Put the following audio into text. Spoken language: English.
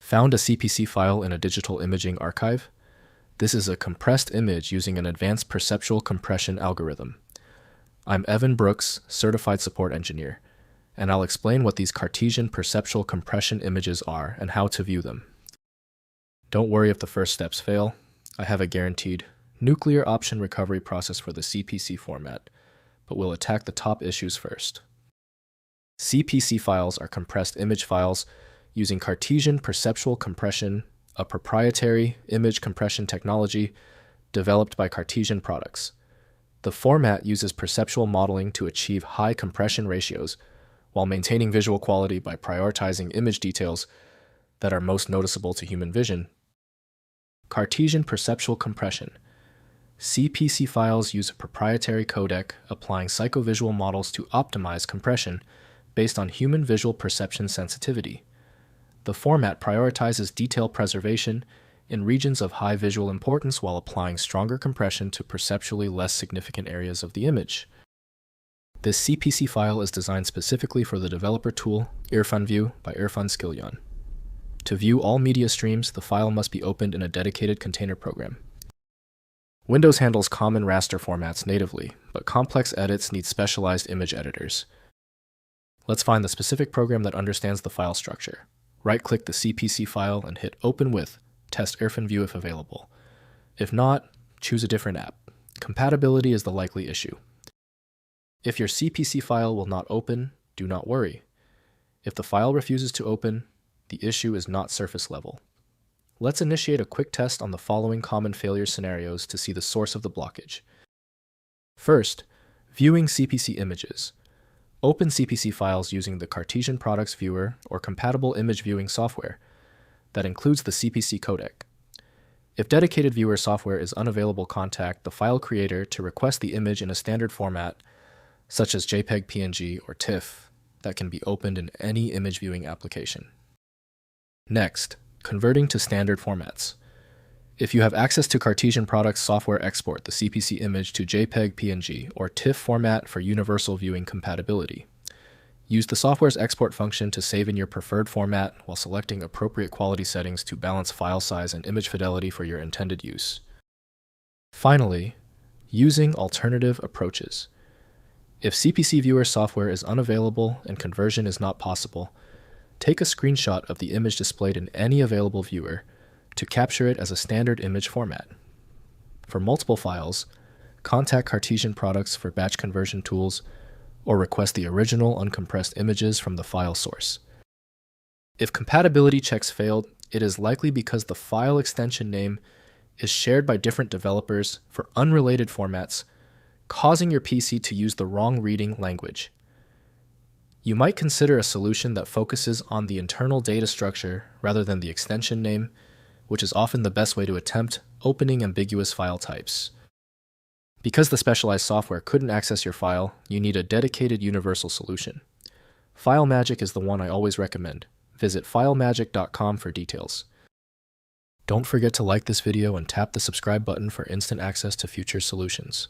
Found a CPC file in a digital imaging archive? This is a compressed image using an advanced perceptual compression algorithm. I'm Evan Brooks, Certified Support Engineer, and I'll explain what these Cartesian Perceptual Compression images are and how to view them. Don't worry if the first steps fail. I have a guaranteed nuclear option recovery process for the CPC format, but we'll attack the top issues first. CPC files are compressed image files using Cartesian Perceptual Compression, a proprietary image compression technology developed by Cartesian Products. The format uses perceptual modeling to achieve high compression ratios while maintaining visual quality by prioritizing image details that are most noticeable to human vision. Cartesian Perceptual Compression. CPC files use a proprietary codec applying psychovisual models to optimize compression based on human visual perception sensitivity. The format prioritizes detail preservation in regions of high visual importance while applying stronger compression to perceptually less significant areas of the image. This CPC file is designed specifically for the developer tool IrfanView by Irfan Skilyan. To view all media streams, the file must be opened in a dedicated container program. Windows handles common raster formats natively, but complex edits need specialized image editors. Let's find the specific program that understands the file structure. Right-click the CPC file and hit Open with Test IrfanView if available. If not, choose a different app. Compatibility is the likely issue. If your CPC file will not open, do not worry. If the file refuses to open, the issue is not surface level. Let's initiate a quick test on the following common failure scenarios to see the source of the blockage. First, viewing CPC images. Open CPC files using the Cartesian Products viewer or compatible image viewing software that includes the CPC codec. If dedicated viewer software is unavailable, contact the file creator to request the image in a standard format such as JPEG, PNG, or TIFF that can be opened in any image viewing application. Next, converting to standard formats. If you have access to Cartesian Products software, export the CPC image to JPEG, PNG, or TIFF format for universal viewing compatibility. Use the software's export function to save in your preferred format while selecting appropriate quality settings to balance file size and image fidelity for your intended use. Finally, using alternative approaches. If CPC viewer software is unavailable and conversion is not possible, take a screenshot of the image displayed in any available viewer to capture it as a standard image format. For multiple files, contact Cartesian Products for batch conversion tools or request the original uncompressed images from the file source. If compatibility checks failed, it is likely because the file extension name is shared by different developers for unrelated formats, causing your PC to use the wrong reading language. You might consider a solution that focuses on the internal data structure rather than the extension name, which is often the best way to attempt opening ambiguous file types. Because the specialized software couldn't access your file, you need a dedicated universal solution. FileMagick is the one I always recommend. Visit filemagick.com for details. Don't forget to like this video and tap the subscribe button for instant access to future solutions.